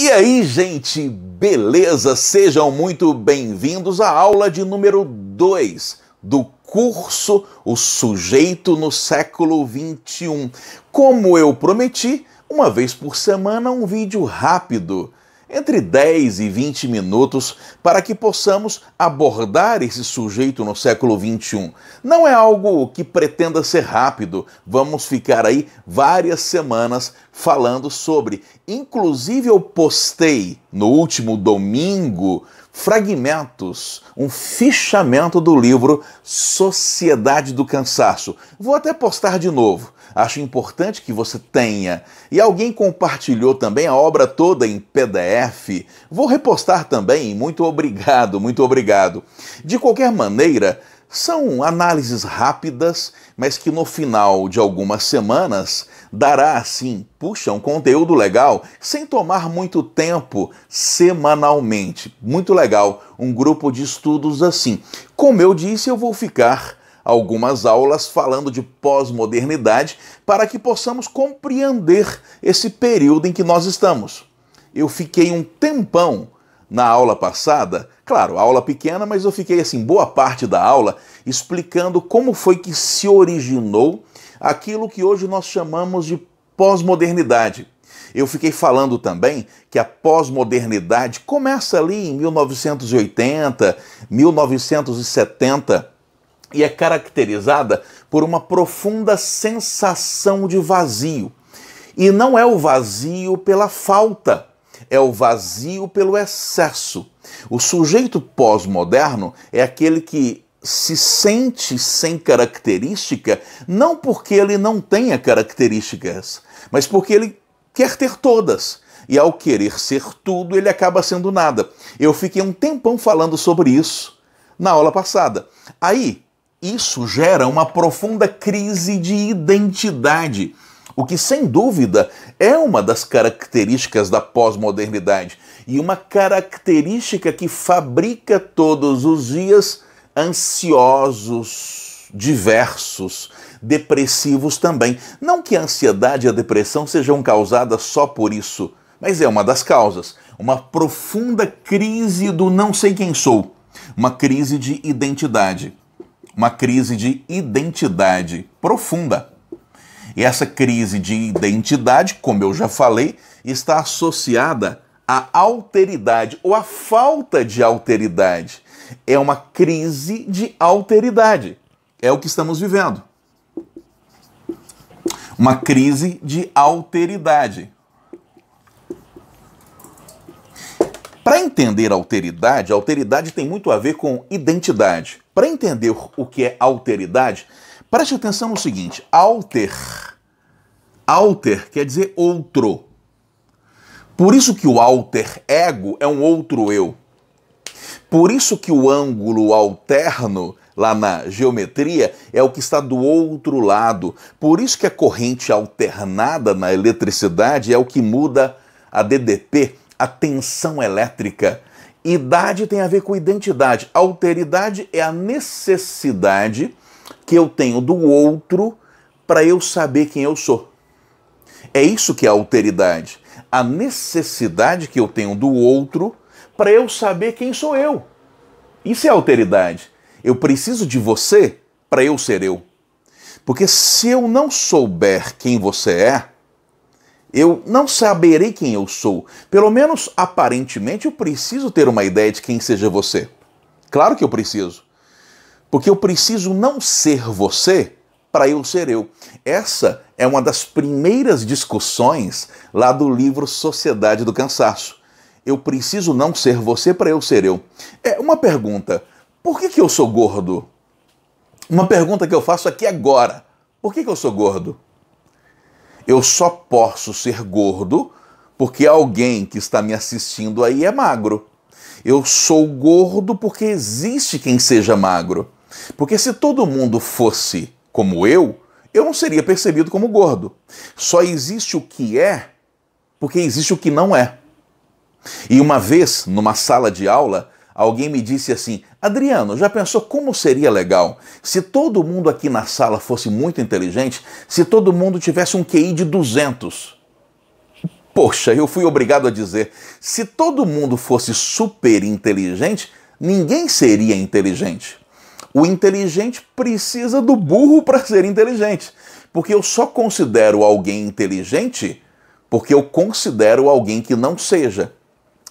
E aí, gente, beleza? Sejam muito bem-vindos à aula de número 2 do curso O Sujeito no Século XXI. Como eu prometi, uma vez por semana um vídeo rápido, entre 10 e 20 minutos, para que possamos abordar esse sujeito no século XXI. Não é algo que pretenda ser rápido, vamos ficar aí várias semanas falando sobre. Inclusive eu postei no último domingo fragmentos, um fichamento do livro Sociedade do Cansaço. Vou até postar de novo. Acho importante que você tenha. E alguém compartilhou também a obra toda em PDF. Vou repostar também. Muito obrigado, muito obrigado. De qualquer maneira, são análises rápidas, mas que no final de algumas semanas dará, assim, puxa, um conteúdo legal, sem tomar muito tempo semanalmente. Muito legal, um grupo de estudos assim. Como eu disse, eu vou ficar algumas aulas falando de pós-modernidade para que possamos compreender esse período em que nós estamos. Eu fiquei um tempão na aula passada, claro, aula pequena, mas eu fiquei assim boa parte da aula explicando como foi que se originou aquilo que hoje nós chamamos de pós-modernidade. Eu fiquei falando também que a pós-modernidade começa ali em 1980, 1970, e é caracterizada por uma profunda sensação de vazio. E não é o vazio pela falta, é o vazio pelo excesso. O sujeito pós-moderno é aquele que se sente sem característica, não porque ele não tenha características, mas porque ele quer ter todas. E ao querer ser tudo, ele acaba sendo nada. Eu fiquei um tempão falando sobre isso na aula passada. Aí, isso gera uma profunda crise de identidade, o que, sem dúvida, é uma das características da pós-modernidade e uma característica que fabrica todos os dias ansiosos, diversos, depressivos também. Não que a ansiedade e a depressão sejam causadas só por isso, mas é uma das causas. Uma profunda crise do não sei quem sou, uma crise de identidade. Uma crise de identidade profunda. E essa crise de identidade, como eu já falei, está associada à alteridade ou à falta de alteridade. É uma crise de alteridade. É o que estamos vivendo. Uma crise de alteridade. Para entender alteridade, alteridade tem muito a ver com identidade. Para entender o que é alteridade, preste atenção no seguinte: alter quer dizer outro. Por isso que o alter ego é um outro eu. Por isso que o ângulo alterno, lá na geometria, é o que está do outro lado. Por isso que a corrente alternada na eletricidade é o que muda a DDP, a tensão elétrica. Idade tem a ver com identidade. Alteridade é a necessidade que eu tenho do outro para eu saber quem eu sou. É isso que é alteridade. A necessidade que eu tenho do outro para eu saber quem sou eu. Isso é alteridade. Eu preciso de você para eu ser eu. Porque se eu não souber quem você é, eu não saberei quem eu sou. Pelo menos, aparentemente, eu preciso ter uma ideia de quem seja você. Claro que eu preciso. Porque eu preciso não ser você para eu ser eu. Essa é uma das primeiras discussões lá do livro Sociedade do Cansaço. Eu preciso não ser você para eu ser eu. É uma pergunta. Por que eu sou gordo? Uma pergunta que eu faço aqui agora. Por que eu sou gordo? Eu só posso ser gordo porque alguém que está me assistindo aí é magro. Eu sou gordo porque existe quem seja magro. Porque se todo mundo fosse como eu não seria percebido como gordo. Só existe o que é porque existe o que não é. E uma vez, numa sala de aula, alguém me disse assim: Adriano, já pensou como seria legal se todo mundo aqui na sala fosse muito inteligente, se todo mundo tivesse um QI de 200? Poxa, eu fui obrigado a dizer, se todo mundo fosse super inteligente, ninguém seria inteligente. O inteligente precisa do burro para ser inteligente, porque eu só considero alguém inteligente porque eu considero alguém que não seja.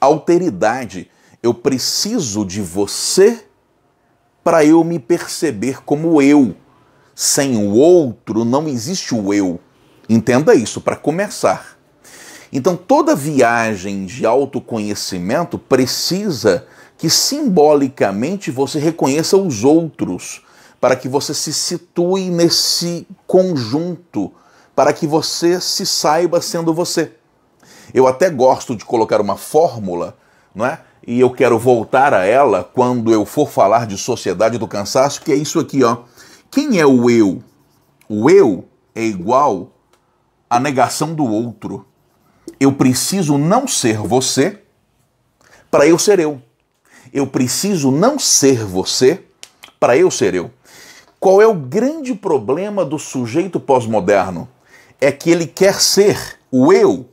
Alteridade, eu preciso de você para eu me perceber como eu. Sem o outro não existe o eu. Entenda isso, para começar. Então toda viagem de autoconhecimento precisa que simbolicamente você reconheça os outros, para que você se situe nesse conjunto, para que você se saiba sendo você. Eu até gosto de colocar uma fórmula, não é? E eu quero voltar a ela quando eu for falar de sociedade do cansaço, que é isso aqui, ó. Quem é o eu? O eu é igual à negação do outro. Eu preciso não ser você para eu ser eu. Eu preciso não ser você para eu ser eu. Qual é o grande problema do sujeito pós-moderno? É que ele quer ser o eu,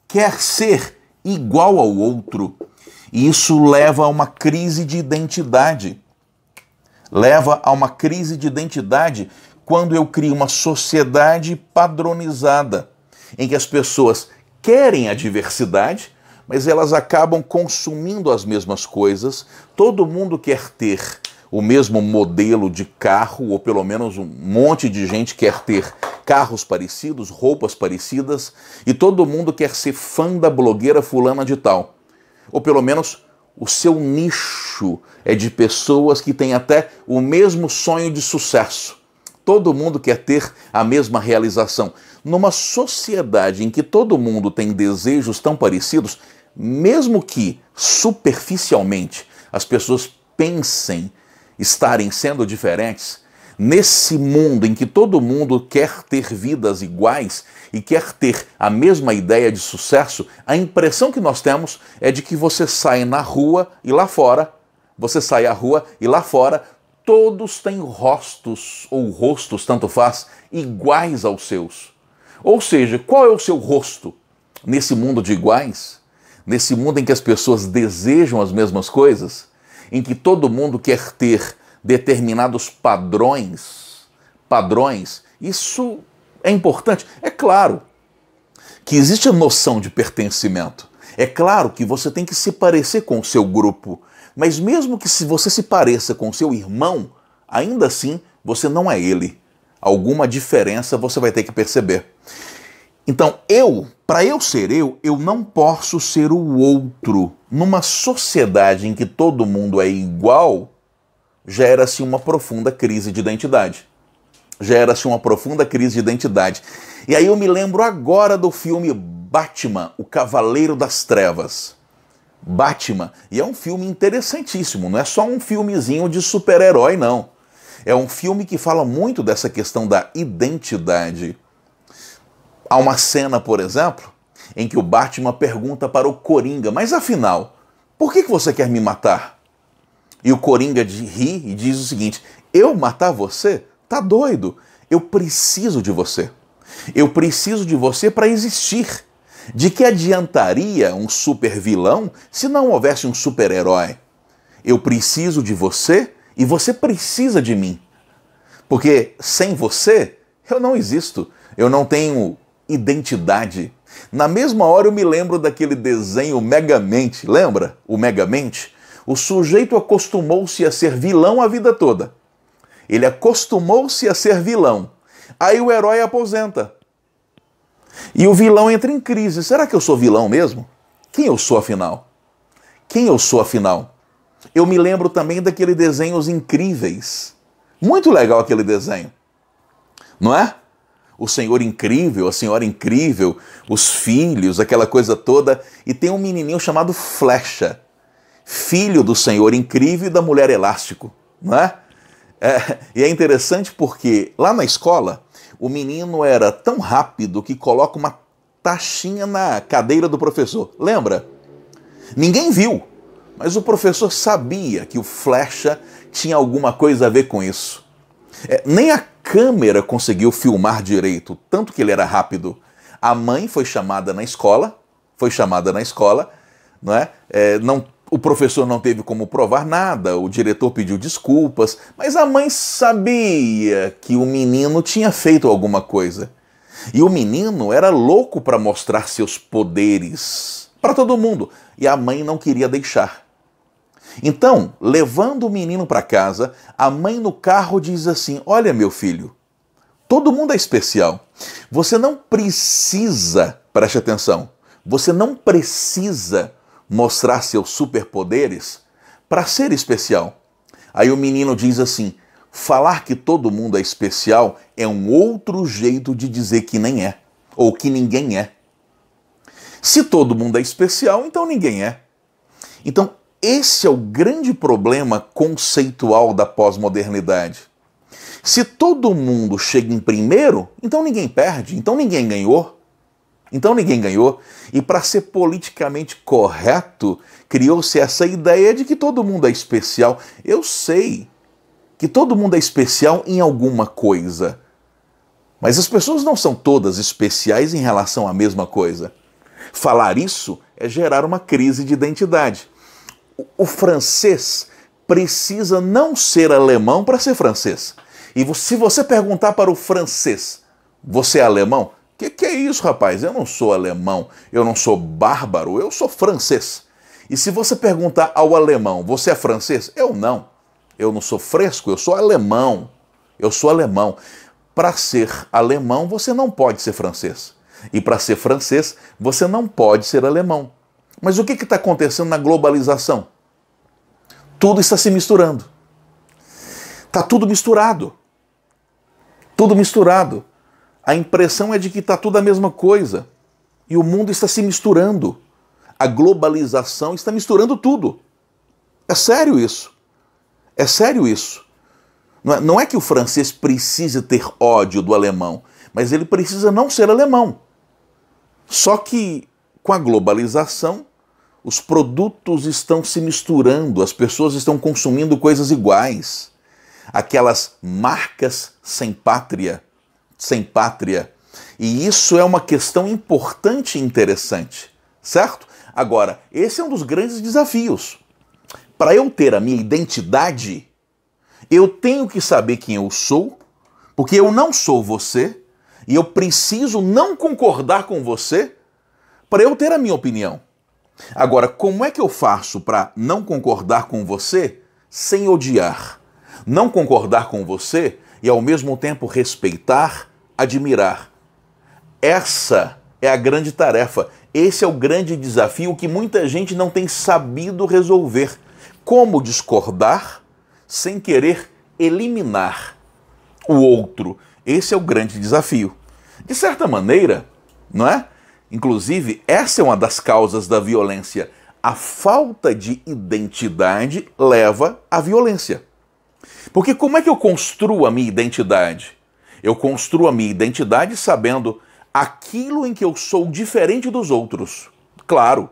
quer ser igual ao outro. E isso leva a uma crise de identidade. Leva a uma crise de identidade quando eu crio uma sociedade padronizada, em que as pessoas querem a diversidade, mas elas acabam consumindo as mesmas coisas. Todo mundo quer ter o mesmo modelo de carro, ou pelo menos um monte de gente quer ter carros parecidos, roupas parecidas, e todo mundo quer ser fã da blogueira fulana de tal. Ou pelo menos o seu nicho é de pessoas que têm até o mesmo sonho de sucesso. Todo mundo quer ter a mesma realização. Numa sociedade em que todo mundo tem desejos tão parecidos, mesmo que superficialmente as pessoas pensem estarem sendo diferentes, nesse mundo em que todo mundo quer ter vidas iguais e quer ter a mesma ideia de sucesso, a impressão que nós temos é de que você sai na rua e lá fora, você sai à rua e lá fora, todos têm rostos, ou rostos, tanto faz, iguais aos seus. Ou seja, qual é o seu rosto nesse mundo de iguais? Nesse mundo em que as pessoas desejam as mesmas coisas? Em que todo mundo quer ter determinados padrões, isso é importante. É claro que existe a noção de pertencimento. É claro que você tem que se parecer com o seu grupo, mas mesmo que se você se pareça com o seu irmão, ainda assim você não é ele. Alguma diferença você vai ter que perceber. Então para eu ser eu não posso ser o outro. Numa sociedade em que todo mundo é igual, gera-se uma profunda crise de identidade. Gera-se uma profunda crise de identidade. E aí eu me lembro agora do filme Batman, o Cavaleiro das Trevas. Batman, e é um filme interessantíssimo, não é só um filmezinho de super-herói, não. É um filme que fala muito dessa questão da identidade. Há uma cena, por exemplo, em que o Batman pergunta para o Coringa, mas afinal, por que você quer me matar? E o Coringa ri e diz o seguinte, eu matar você? Tá doido? Eu preciso de você. Eu preciso de você para existir. De que adiantaria um super vilão se não houvesse um super-herói? Eu preciso de você e você precisa de mim. Porque sem você, eu não existo. Eu não tenho identidade. Na mesma hora eu me lembro daquele desenho Megamente, lembra? O Megamente? O sujeito acostumou-se a ser vilão a vida toda. Ele acostumou-se a ser vilão. Aí o herói aposenta. E o vilão entra em crise. Será que eu sou vilão mesmo? Quem eu sou afinal? Quem eu sou afinal? Eu me lembro também daquele desenho Os Incríveis. Muito legal aquele desenho. Não é? O senhor incrível, a senhora incrível, os filhos, aquela coisa toda. E tem um menininho chamado Flecha, filho do senhor incrível e da mulher elástico. Não é? E é interessante porque lá na escola o menino era tão rápido que coloca uma taxinha na cadeira do professor. Lembra? Ninguém viu, mas o professor sabia que o Flecha tinha alguma coisa a ver com isso. Nem a câmera conseguiu filmar direito, tanto que ele era rápido. A mãe foi chamada na escola, não é? O professor não teve como provar nada, o diretor pediu desculpas, mas a mãe sabia que o menino tinha feito alguma coisa. E o menino era louco para mostrar seus poderes para todo mundo, e a mãe não queria deixar. Então, levando o menino para casa, a mãe no carro diz assim: olha, meu filho, todo mundo é especial. Você não precisa, preste atenção, você não precisa mostrar seus superpoderes para ser especial. Aí o menino diz assim: falar que todo mundo é especial é um outro jeito de dizer que nem é, ou que ninguém é. Se todo mundo é especial, então ninguém é. Então, esse é o grande problema conceitual da pós-modernidade. Se todo mundo chega em primeiro, então ninguém perde, então ninguém ganhou. E para ser politicamente correto, criou-se essa ideia de que todo mundo é especial. Eu sei que todo mundo é especial em alguma coisa, mas as pessoas não são todas especiais em relação à mesma coisa. Falar isso é gerar uma crise de identidade. O francês precisa não ser alemão para ser francês. E se você perguntar para o francês, você é alemão? Que é isso, rapaz? Eu não sou alemão, eu não sou bárbaro, eu sou francês. E se você perguntar ao alemão, você é francês? Eu não. Eu não sou fresco, eu sou alemão. Para ser alemão, você não pode ser francês. E para ser francês, você não pode ser alemão. Mas o que está acontecendo na globalização? Tudo está se misturando. Está tudo misturado. Tudo misturado. A impressão é de que está tudo a mesma coisa. E o mundo está se misturando. A globalização está misturando tudo. É sério isso. É sério isso. Não é que o francês precise ter ódio do alemão, mas ele precisa não ser alemão. Só que com a globalização, os produtos estão se misturando, as pessoas estão consumindo coisas iguais. Aquelas marcas sem pátria. E isso é uma questão importante e interessante, certo? Agora, esse é um dos grandes desafios. Para eu ter a minha identidade, eu tenho que saber quem eu sou, porque eu não sou você, e eu preciso não concordar com você para eu ter a minha opinião. Agora, como é que eu faço para não concordar com você sem odiar? Não concordar com você e ao mesmo tempo respeitar, admirar. Essa é a grande tarefa. Esse é o grande desafio que muita gente não tem sabido resolver. Como discordar sem querer eliminar o outro. Esse é o grande desafio. De certa maneira, não é? Inclusive, essa é uma das causas da violência. A falta de identidade leva à violência. Porque como é que eu construo a minha identidade? Eu construo a minha identidade sabendo aquilo em que eu sou diferente dos outros. Claro,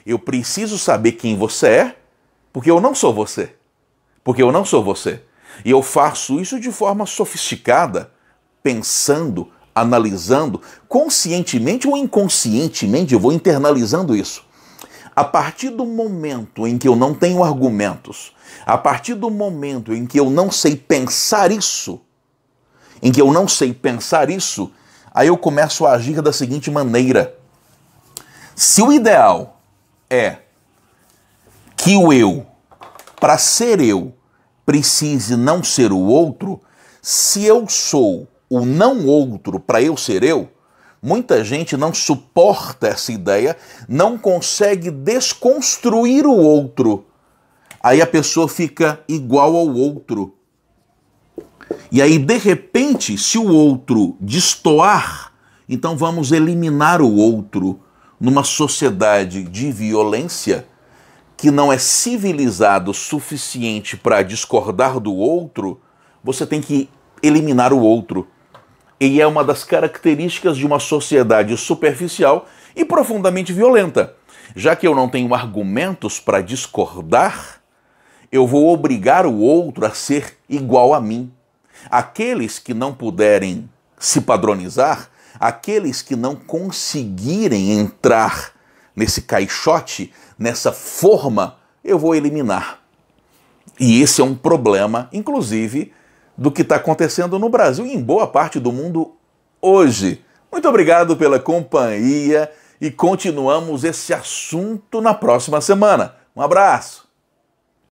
eu preciso saber quem você é, porque eu não sou você. E eu faço isso de forma sofisticada, pensando, analisando, conscientemente ou inconscientemente, eu vou internalizando isso. A partir do momento em que eu não tenho argumentos, a partir do momento em que eu não sei pensar isso, aí eu começo a agir da seguinte maneira. Se o ideal é que o eu, para ser eu, precise não ser o outro, se eu sou o não outro para eu ser eu, muita gente não suporta essa ideia, não consegue desconstruir o outro. Aí a pessoa fica igual ao outro. E aí, de repente, se o outro destoar, então vamos eliminar o outro. Numa sociedade de violência, que não é civilizado o suficiente para discordar do outro, você tem que eliminar o outro. E é uma das características de uma sociedade superficial e profundamente violenta. Já que eu não tenho argumentos para discordar, eu vou obrigar o outro a ser igual a mim. Aqueles que não puderem se padronizar, Aqueles que não conseguirem entrar nesse caixote, nessa forma, eu vou eliminar. E esse é um problema, inclusive, do que está acontecendo no Brasil e em boa parte do mundo hoje. Muito obrigado pela companhia e continuamos esse assunto na próxima semana. Um abraço!